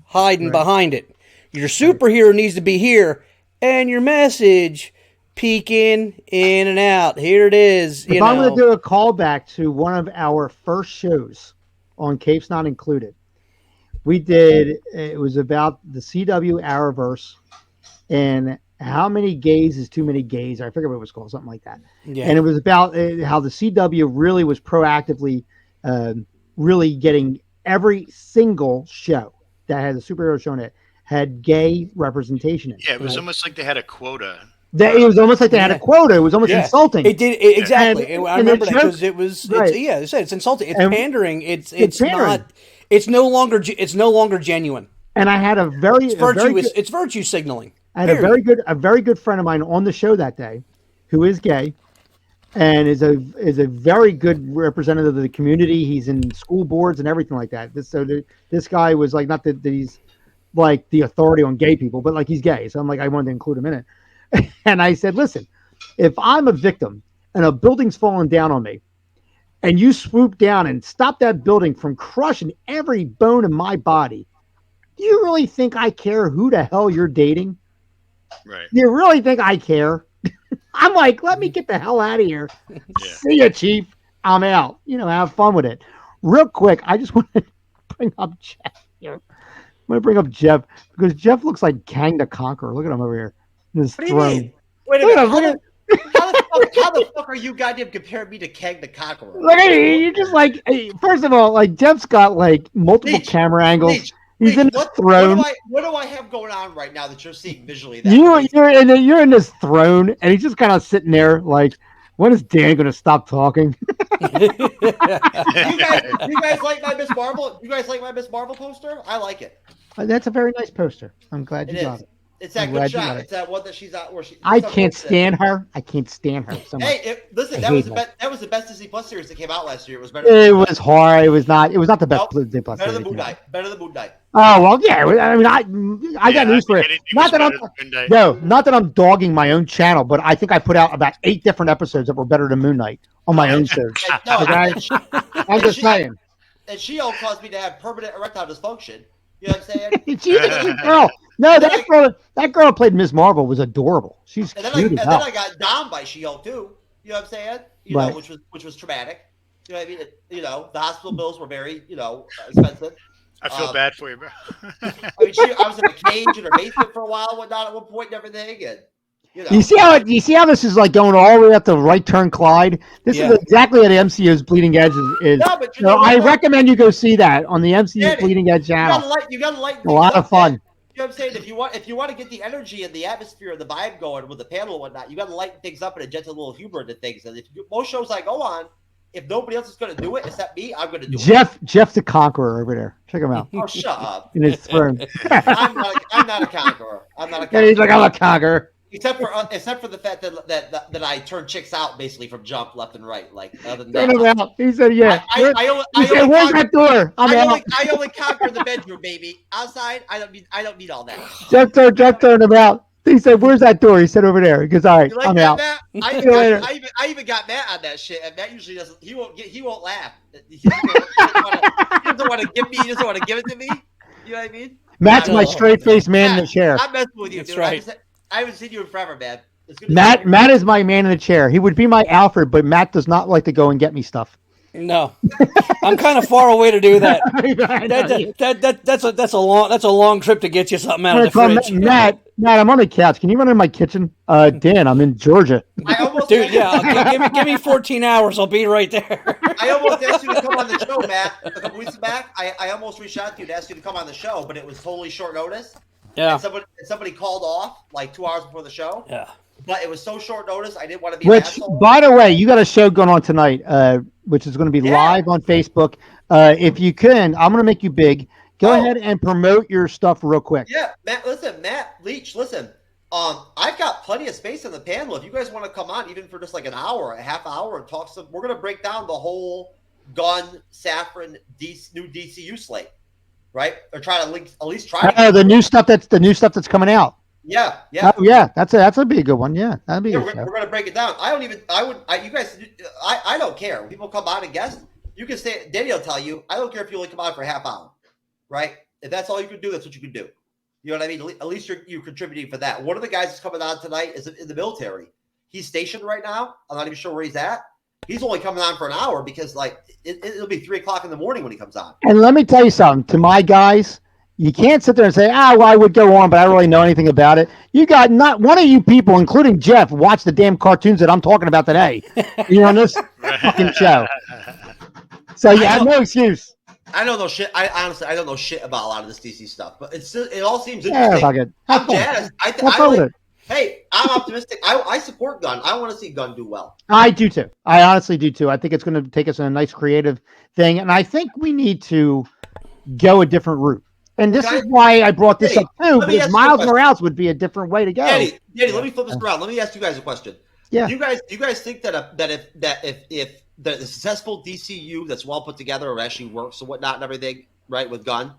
hiding behind it. Your superhero needs to be here, and your message peeking in and out. Here it is. If I'm going to do a callback to one of our first shows on Capes Not Included, it was about the CW Arrowverse and how many gays is too many gays. I forget what it was called, something like that. Yeah. And it was about how the CW really was proactively really getting every single show that had a superhero show in it had gay representation in it. Yeah, it was almost like they had a quota. It was almost like they had a quota. It was almost insulting. It did exactly. I remember that because it was. It's insulting. It's pandering. It's pandering. Not. It's no longer genuine. And I had it's virtue signaling. I had a very good friend of mine on the show that day, who is gay, and is a very good representative of the community. He's in school boards and everything like that. This guy was like, not that he's like the authority on gay people, but like he's gay. So I'm like, I wanted to include him in it. And I said, listen, if I'm a victim and a building's falling down on me, and you swoop down and stop that building from crushing every bone in my body, do you really think I care who the hell you're dating? Right. Do you really think I care? I'm like, let me get the hell out of here. Yeah. See ya, Chief. I'm out. Have fun with it. Real quick, I just want to bring up Jeff here. I'm going to bring up Jeff because Jeff looks like Kang the Conqueror. Look at him over here. His what do you mean? Wait a minute. How the fuck are you goddamn comparing me to Kang the Conqueror? Look at you just like, first of all, like Jeff's got like multiple camera angles. He's in his throne. What do I have going on right now that you're seeing visually? You're in this throne, and he's just kind of sitting there like, when is Dan going to stop talking? you guys like my Miss Marvel? You guys like my Miss Marvel poster? I like it. That's a very nice poster. I'm glad you got it. It's that good shot. It's that one that she's at where she. I can't stand her. I can't stand her so much. Hey, listen, that was the best Disney Plus series that came out last year. It was better. It was hard. It was not the best Disney Plus series. Better than Moon Knight. Oh well, yeah. I mean, I got news for it. Not that I'm dogging my own channel, but I think I put out about 8 different episodes that were better than Moon Knight on my own show. I'm just saying. And She-Hulk caused me to have permanent erectile dysfunction. You know what I'm saying? She's a cute girl. No, that girl who played Ms. Marvel was adorable. She's cute then I got downed by She-Hulk too. You know what I'm saying? You know, which was traumatic. You know what I mean? The hospital bills were very, expensive. I feel bad for you, bro. I was in a cage in her basement for a while, whatnot, at one point and everything, and you see how this is like going all the way up to Right Turn Clyde. This is exactly what the MCU's Bleeding Edge is. No, but I recommend you go see that on the MCU Bleeding Edge channel. You gotta lighten a lot of fun. You know what I'm saying? If you want to get the energy and the atmosphere and the vibe going with the panel and whatnot, you got to lighten things up and inject a little humor into things. And most shows I go on, if nobody else is going to do it except me, I'm going to do it. Jeff the Conqueror over there. Check him out. Oh, shut up! In his throne. I'm not a conqueror. I'm not a conqueror. Yeah, he's like, I'm a conqueror. Except for the fact that I turn chicks out basically from jump left and right. Like other than that, he said, "Yeah." He said, "Where's that door?" I only conquer the bedroom, baby. Outside, I don't need all that. Jeff turned him out. He said, "Where's that door?" He said, "Over there." He goes, "All right, I'm out." Matt? I even got Matt on that shit, and Matt usually doesn't. He won't laugh. He doesn't want to give me. He doesn't want to give it to me. You know what I mean? Matt's my straight-faced man in the chair. I'm messing with you, That's dude. right. I haven't seen you in forever, man. Matt is my man in the chair. He would be my Alfred, but Matt does not like to go and get me stuff. No, I'm kind of far away to do that. That's a long trip to get you something out of the fridge. Matt, I'm on the couch. Can you run in my kitchen? Dan, I'm in Georgia. Dude, give me 14 hours. I'll be right there. I almost asked you to come on the show, Matt. A couple weeks back, I almost reached out to you to ask you to come on the show, but it was totally short notice. Yeah. And somebody called off like 2 hours before the show. Yeah. But it was so short notice, I didn't want to be an asshole. By the way, you got a show going on tonight, which is going to be live on Facebook. If you can, I'm going to make you big. Go ahead and promote your stuff real quick. Yeah, Matt Leach, listen. I've got plenty of space on the panel. If you guys want to come on, even for just like an hour, a half hour, and talk some, we're going to break down the whole Gunn, Safran, new DCU slate. Right? Or try to at least try. The new stuff that's coming out. Yeah. Oh yeah, that's a be a good one. Yeah, that'd be. We're gonna break it down. You guys, I don't care. When people come on and guest, you can say. Danny will tell you. I don't care if you only come on for a half hour, right? If that's all you can do, that's what you can do. You know what I mean? At least you're contributing for that. One of the guys that's coming on tonight is in the military. He's stationed right now. I'm not even sure where he's at. He's only coming on for an hour because like it'll be 3:00 in the morning when he comes on. And let me tell you something to my guys, you can't sit there and say, well, I would go on, but I don't really know anything about it. You got not one of you people, including Jeff, watch the damn cartoons that I'm talking about today. You're on this fucking show. So you have no excuse. I don't know shit. I honestly don't know shit about a lot of this DC stuff, but it all seems interesting. Yeah, I'm jazzed. Hey, I'm optimistic. I support Gunn. I want to see Gunn do well. I do too. I honestly do too. I think it's going to take us in a nice creative thing, and I think we need to go a different route. And this Okay. is why I brought this Danny, up too, let me because ask you a Miles question. Morales would be a different way to go. Danny, Yeah. let me flip this around. Let me ask you guys a question. Yeah. Do you guys think that if the successful DCU that's well put together or actually works and whatnot and everything, right, with Gunn,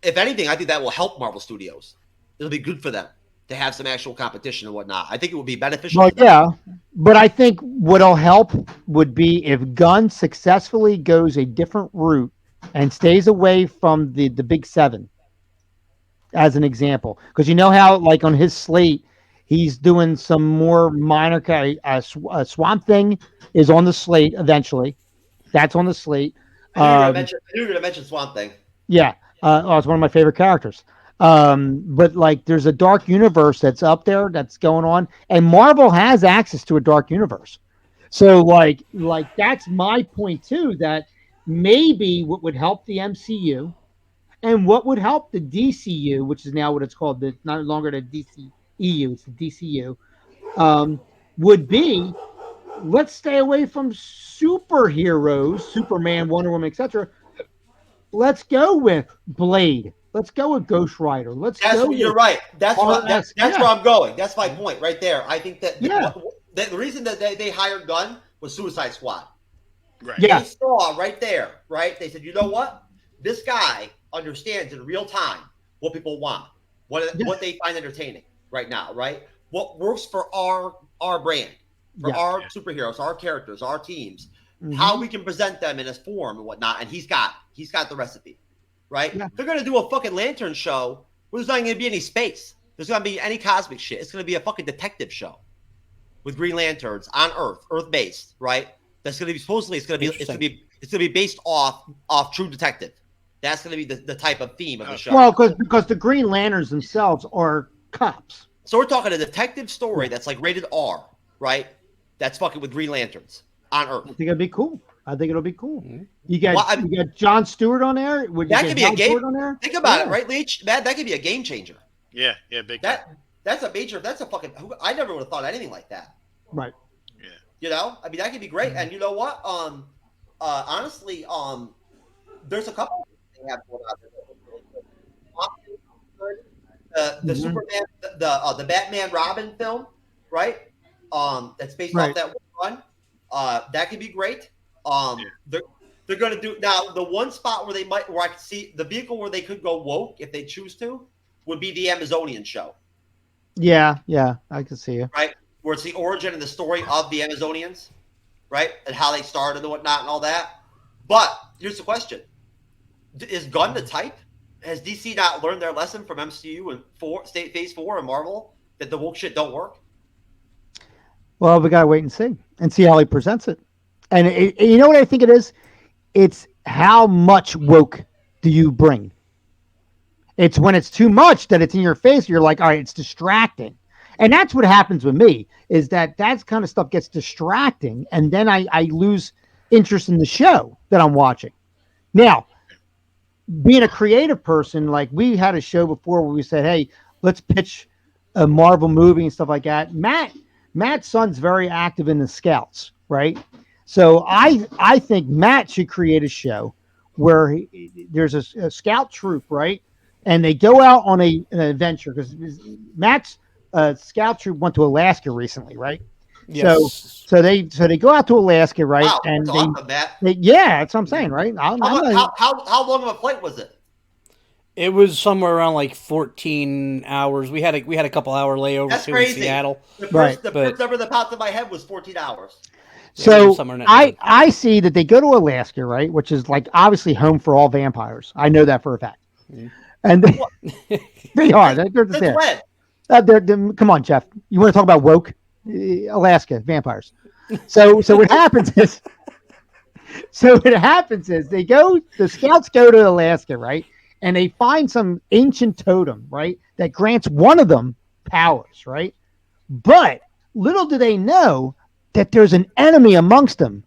if anything, I think that will help Marvel Studios. It'll be good for them to have some actual competition and whatnot. I think it would be beneficial Well, to them. yeah, but I think what'll help would be if Gunn successfully goes a different route and stays away from the big seven, as an example, because you know how like on his slate he's doing some more minor. Swamp Thing is on the slate eventually. That's on the slate. I knew you were gonna mention Swamp Thing. Yeah, oh, it's one of my favorite characters. But like, there's a dark universe that's up there that's going on, and Marvel has access to a dark universe. So like that's my point too. That maybe what would help the MCU and what would help the DCU, which is now what it's called, the not longer the DCEU, it's the DCU, um, would be let's stay away from superheroes, Superman, Wonder Woman, etc. Let's go with Blade. Let's go with Ghost Rider. Let's That's go what you're with right. That's RS. that's Yeah, where I'm going. That's my point right there. I think that yeah, the reason that they hired Gunn was Suicide Squad. Right. yeah, They saw right there, right? They said, you know what? This guy understands in real time what people want, yeah, what they find entertaining right now, right? What works for our brand, for yeah. our superheroes, our characters, our teams, how Mm-hmm. we can present them in a form and whatnot. And he's got the recipe, right? Yeah. They're gonna do a fucking lantern show where there's not gonna be any space. There's gonna be any cosmic shit. It's gonna be a fucking detective show with Green Lanterns on Earth, Earth based, right? That's going to be supposedly it's going to be based off True Detective. That's going to be the type of theme of the show. Well, because the Green Lanterns themselves are cops. So we're talking a detective story that's like rated R, right? That's fucking with Green Lanterns on Earth. I think it'd be cool. I think it'll be cool. Mhm. You got John Stewart on there. Would you That get could be a John game. Stewart on there? Think about it, Yeah. right, Leach? That could be a game changer. Yeah, big time. That's a major. That's a fucking. I never would have thought anything like that. Right. Yeah. You know, I mean, that could be great. And you know what? Honestly, there's a couple of things they have going on. The Mhm. Superman, the Batman Robin film, right? That's based Right. off that one. That could be great. Yeah. They're going to do now. The one spot where where I could see the vehicle where they could go woke if they choose to, would be the Amazonian show, Yeah, I can see you. right? Where it's the origin and the story of the Amazonians, right, and how they started and whatnot and all that. But here's the question: is Gunn the type? Has DC not learned their lesson from MCU and Phase 4 and Marvel that the woke shit don't work? Well, we gotta wait and see how he presents it. And you know what I think it is? It's how much woke do you bring? It's when it's too much that it's in your face. You're like, all right, it's distracting, and that's what happens with me. Is that kind of stuff gets distracting, and then I lose interest in the show that I'm watching. Now, being a creative person, like we had a show before where we said, hey, let's pitch a Marvel movie and stuff like that. Matt's son's very active in the Scouts, right? So I think Matt should create a show where there's a scout troop, right? And they go out on an adventure because Matt's scout troop went to Alaska recently, right? Yes. So they go out to Alaska, right? Wow, And that's awesome, Matt. yeah, that's what I'm saying, right? How long of a flight was it? It was somewhere around like 14 hours. We had a couple hour layover That's too crazy. in Seattle. The Right. first number that popped in my head was 14 hours. So somewhere in that I see that they go to Alaska, right, which is like obviously home for all vampires. I know that for a fact. Mm. And they are. They're just Since there. when? Come on, Jeff. You want to talk about woke? Alaska vampires. So what happens is, the scouts go to Alaska, right, and they find some ancient totem, right, that grants one of them powers, right, but little do they know that there's an enemy amongst them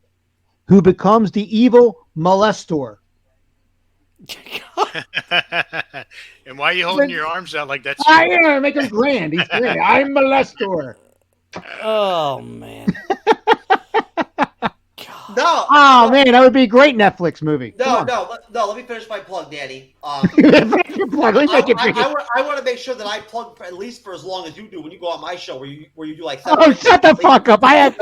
who becomes the evil molestor. And why are you holding your arms out like that's? I am make him grand. He's great. I'm molestor. Oh man. No. Oh man, that would be a great Netflix movie. No. Let me finish my plug, Danny. Make your plug. Let me make it big. I want to make sure that I plug at least for as long as you do when you go on my show, where you do like. Oh, shut the fuck up! I have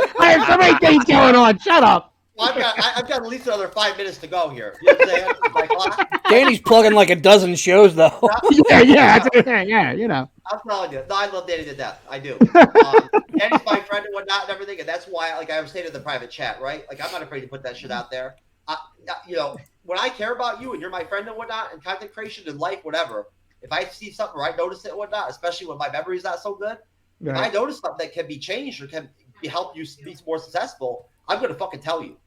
so many things going on. Shut up. Well, I've got at least another 5 minutes to go here. You know what I'm saying? Danny's plugging like a dozen shows though. Yeah. You know. I'm telling you, no, I love Danny to death. I do. Danny's my friend and whatnot and everything, and that's why, like I was saying in the private chat, right? Like I'm not afraid to put that shit out there. You know, when I care about you and you're my friend and whatnot, and content creation and life, whatever. If I see something or I notice it and whatnot, especially when my memory's not so good, if I notice something that can be changed or can help you be more successful, I'm gonna fucking tell you.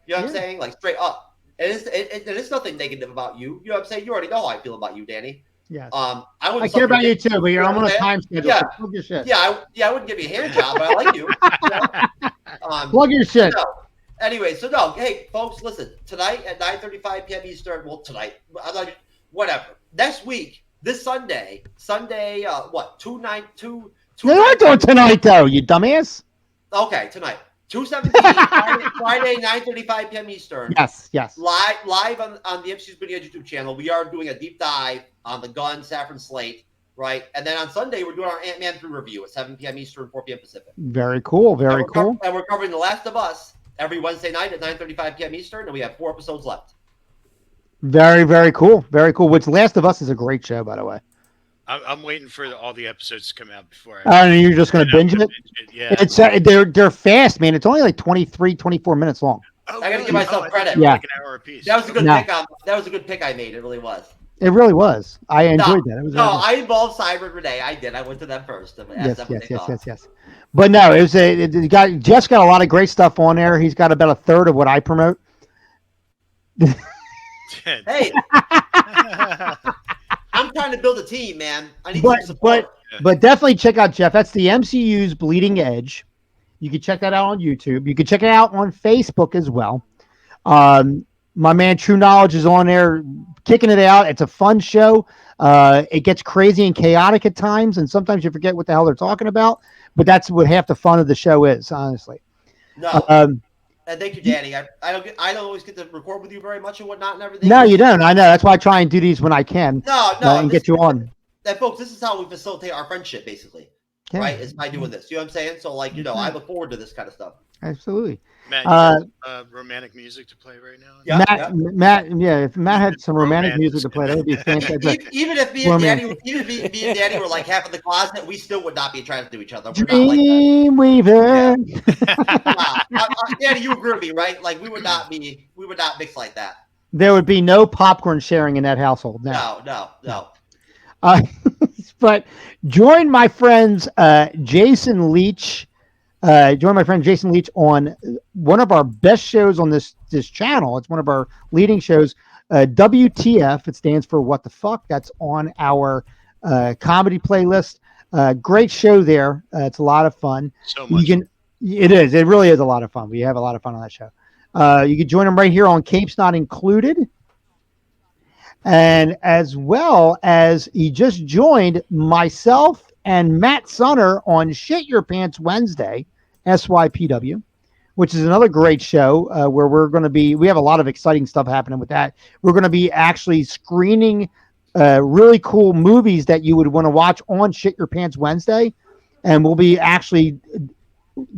You know what I'm saying? Like straight up. And it's nothing negative about you. You know what I'm saying? You already know how I feel about you, Danny. Yes. I care about you too, but you're on a time schedule. Yeah. So plug your shit. I wouldn't give you a hand job, but I like you. Plug your shit. No. Anyway, so no, hey folks, listen. Tonight at 9:35 p.m. Eastern. Well, tonight, whatever. Next week, this Sunday, what? 2/9/2. No, we're not doing tonight though, you dumbass. Okay, tonight. 2/17, Friday, 9:35 p.m. Eastern. Yes. Live on the MC's Video YouTube channel. We are doing a deep dive on the Gunn Saffron slate, right? And then on Sunday, we're doing our Ant-Man 3 review at 7 p.m. Eastern, 4 p.m. Pacific. Very cool. And we're covering The Last of Us every Wednesday night at 9:35 p.m. Eastern, and we have 4 episodes left. Very, very cool. Very cool. Which Last of Us is a great show, by the way. I'm waiting for all the episodes to come out before. And you're just going to binge it? Yeah. It's they're fast, man. It's only like 23, 24 minutes long. Oh, I got to give myself credit. Yeah. Like an hour apiece. That was a good pick. That was a good pick I made. It really was. It really was. I enjoyed that. It was I involved Cyber and Renee. I did. I went to them first. Yes. But no, Jeff's got a lot of great stuff on there. He's got about a third of what I promote. Hey, I'm trying to build a team, man. I need some support. But definitely check out Jeff. That's the MCU's Bleeding Edge. You can check that out on YouTube. You can check it out on Facebook as well. My man True Knowledge is on there kicking it out. It's a fun show. It gets crazy and chaotic at times, and sometimes you forget what the hell they're talking about. But that's what half the fun of the show is, honestly. No. And thank you, Danny. I don't always get to record with you very much and whatnot and everything. No, you don't. I know. That's why I try and do these when I can. And get you on. And folks, this is how we facilitate our friendship, basically. Yeah. Right? Is by doing this. You know what I'm saying? So, like, I look forward to this kind of stuff. Absolutely. Matt, you have romantic music to play right now? Yeah, Matt, if Matt had some romantic music to play, that would be fantastic. Even if me and Danny were like half in the closet, we still would not be attracted to each other. Dreamweaver. Danny, you agree with me, right? Like we would not mix like that. There would be no popcorn sharing in that household. No. But join my friends Jason Leach. Join my friend Jason Leach on one of our best shows on this channel. It's one of our leading shows, WTF. It stands for What the Fuck. That's on our comedy playlist. Great show there. It's a lot of fun. So much. It is. It really is a lot of fun. We have a lot of fun on that show. You can join them right here on Capes Not Included. And as well as he just joined myself and Matt Sunner on Shit Your Pants Wednesday, SYPW, which is another great show where we have a lot of exciting stuff happening with that. We're going to be actually screening really cool movies that you would want to watch on Shit Your Pants Wednesday. And we'll be actually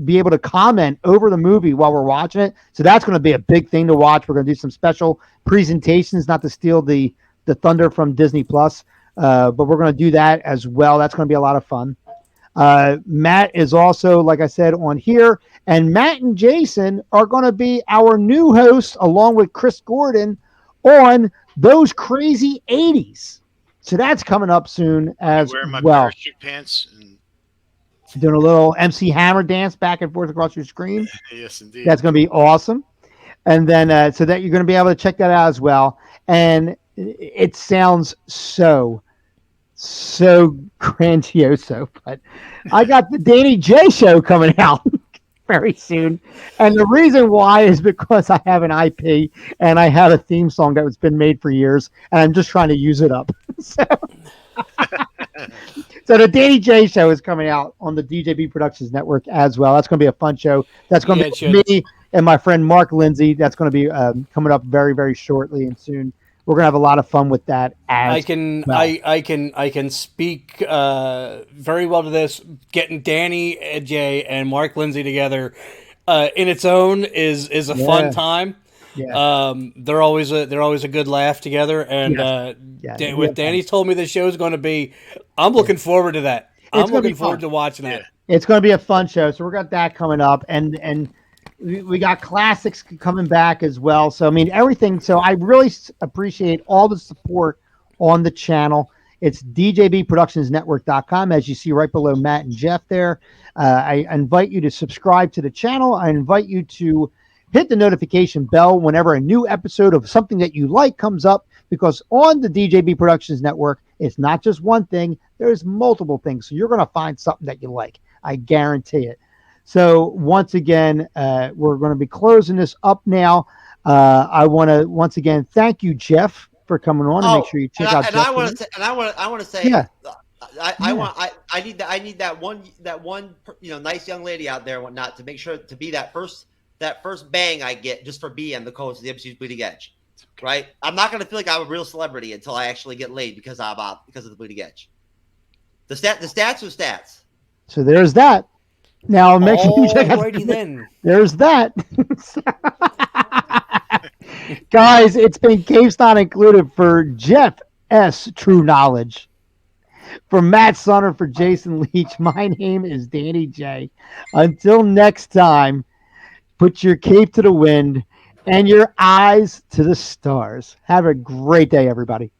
be able to comment over the movie while we're watching it. So that's going to be a big thing to watch. We're going to do some special presentations, not to steal the thunder from Disney Plus. But we're going to do that as well. That's going to be a lot of fun. Matt is also, like I said, on here. And Matt and Jason are going to be our new hosts, along with Chris Gordon, on Those Crazy 80s. So that's coming up soon as well. My parachute pants and doing a little MC Hammer dance back and forth across your screen. Yes, indeed. That's going to be awesome. And then so that you're going to be able to check that out as well. And it sounds so grandioso, but I got the Danny J show coming out very soon. And the reason why is because I have an IP and I have a theme song that has been made for years and I'm just trying to use it up. So the Danny J show is coming out on the DJB Productions Network as well. That's going to be a fun show. That's going to be me and my friend Mark Lindsay. That's going to be coming up very, very shortly and soon. We're going to have a lot of fun with that as well. I can speak very well to this. Getting Danny J and Mark Lindsay together in its own is a fun time. Yeah. They're always a good laugh together. And what Danny told me the show is going to be, I'm looking forward to that. I'm looking forward to watching that. It's going to be a fun show. So we got that coming up, and we got classics coming back as well. So I mean everything. So I really appreciate all the support on the channel. It's djbproductionsnetwork.com, as you see right below Matt and Jeff there. I invite you to subscribe to the channel. I invite you to hit the notification bell whenever a new episode of something that you like comes up, because on the DJB Productions Network, it's not just one thing. There's multiple things. So you're going to find something that you like. I guarantee it. So once again, we're going to be closing this up now. I want to once again thank you, Jeff, for coming on, and make sure you check out. And Jeff I want to say, yeah. I need that one nice young lady out there and whatnot to make sure to be that first bang I get just for being the co-host of the MCU's Bleeding Edge. Right? I'm not going to feel like I'm a real celebrity until I actually get laid because of the Bleeding Edge. The stats are stats. So there's that. Now make sure you check out. Then. There's that. Guys, it's been Capes Not Included for Jeff S. True Knowledge. For Matt Sonner, for Jason Leach, my name is Danny J. Until next time, put your cape to the wind and your eyes to the stars. Have a great day, everybody.